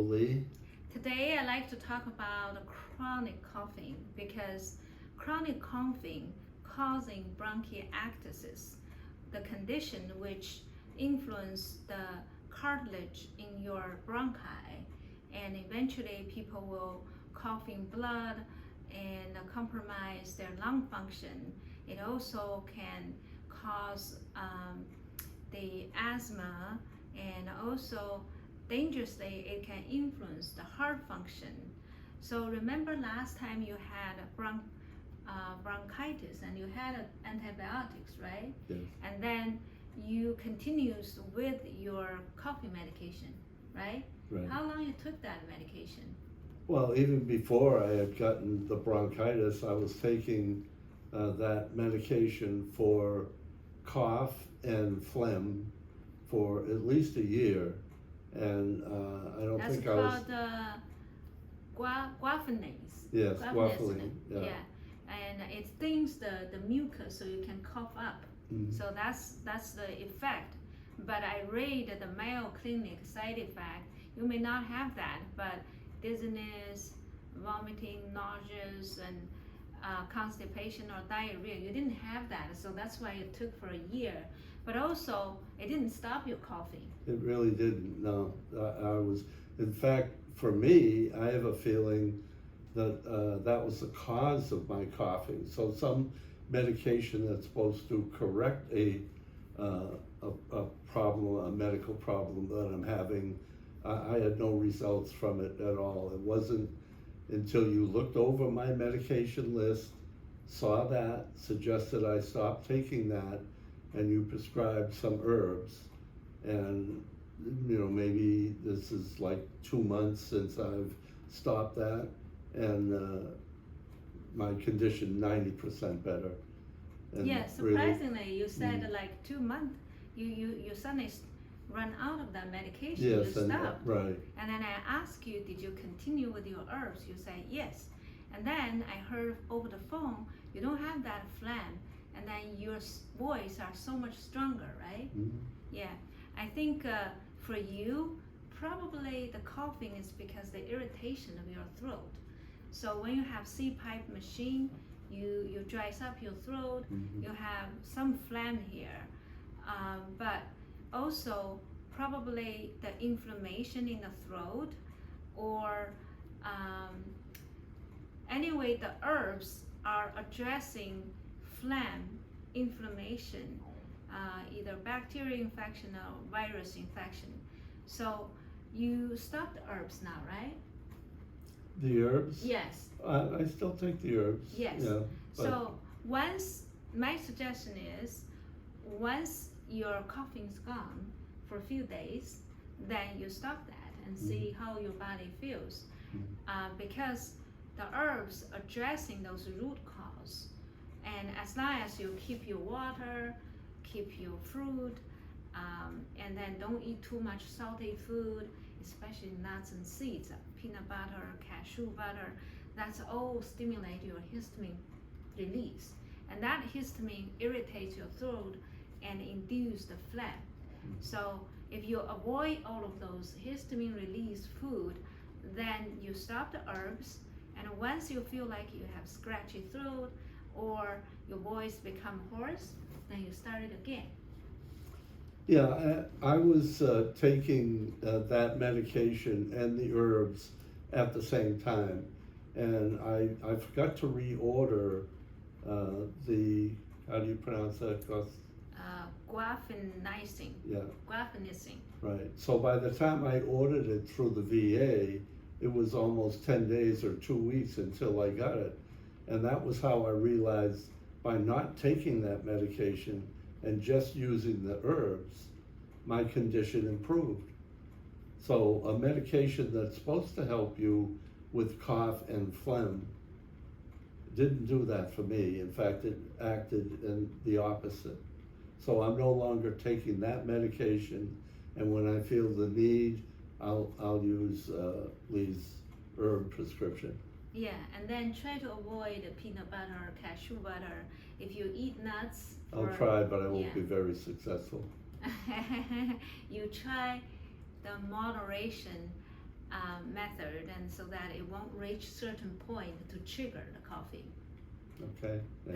Lee. Today I'd like to talk about chronic coughing because chronic coughing causing bronchiectasis, the condition which influence the cartilage in your bronchi, and eventually people will coughing blood and compromise their lung function. It also can cause the asthma, and also dangerously it can influence the heart function. So remember last time you had bronchitis and you had antibiotics, right? Yes. And then you continues with your coughing medication, right? Right. How long you took that medication? Well, even before I had gotten the bronchitis, I was taking that medication for cough and phlegm for at least a year, and I don't That's think I was. called guaifenesin. Yes, Guaifenesin. yeah. Yeah, and it stings the mucus so you can cough up. Mhm. So that's the effect. But I read the Mayo Clinic side effect. You may not have that, but dizziness, vomiting, nauseous, and constipation or diarrhea. You didn't have that, so that's why it took for a year. But also, it didn't stop your coughing. It really didn't. No, I was. In fact, for me, I have a feeling that that was the cause of my coughing. So some medication that's supposed to correct a problem, a medical problem that I'm having, I had no results from it at all. It wasn't until you looked over my medication list, saw that, suggested I stop taking that, and you prescribed some herbs. And maybe this is like 2 months since I've stopped that, and my condition 90% better. And Yeah, really, surprisingly, you said like 2 months. You suddenly run out of that medication. yes, You and stopped. right. And then I asked you, did you continue with your herbs? You say yes. And then I heard over the phone, you don't have that phlegm. And then your voice are so much stronger, right? Mm-hmm. Yeah. I think for you, probably the coughing is because the irritation of your throat. So when you have CPAP machine, you dries up your throat, Mm-hmm. you have some phlegm here. But also probably the inflammation in the throat, or anyway, the herbs are addressing phlegm, inflammation, either bacterial infection or virus infection. So you stop the herbs now, right? The herbs? Yes. I still take the herbs. Yes. Yeah, but So my suggestion is, once your coughing's gone for a few days, then you stop that and see how your body feels. Because the herbs addressing those root cause, and as long as you keep your water, keep your fruit, and then don't eat too much salty food, especially nuts and seeds, peanut butter, cashew butter, that's all stimulate your histamine release. And that histamine irritates your throat and induce the phlegm. So if you avoid all of those histamine release food, then you stop the herbs, and once you feel like you have scratchy throat or your voice become hoarse, then you start it again. yeah, I was taking that medication and the herbs at the same time, and I forgot to reorder the, how do you pronounce that? Guaifenesin. Yeah. Guaifenesin. Right. So by the time I ordered it through the VA, it was almost 10 days or 2 weeks until I got it. And that was how I realized, by not taking that medication and just using the herbs, my condition improved. So a medication that's supposed to help you with cough and phlegm didn't do that for me. In fact, it acted in the opposite. So I'm no longer taking that medication, and when I feel the need, I'll use Lee's herb prescription. Yeah, and then try to avoid peanut butter, cashew butter. If you eat nuts, I'll try, but I won't be very successful. You try the moderation method, and so that it won't reach certain point to trigger the coughing. Okay, thank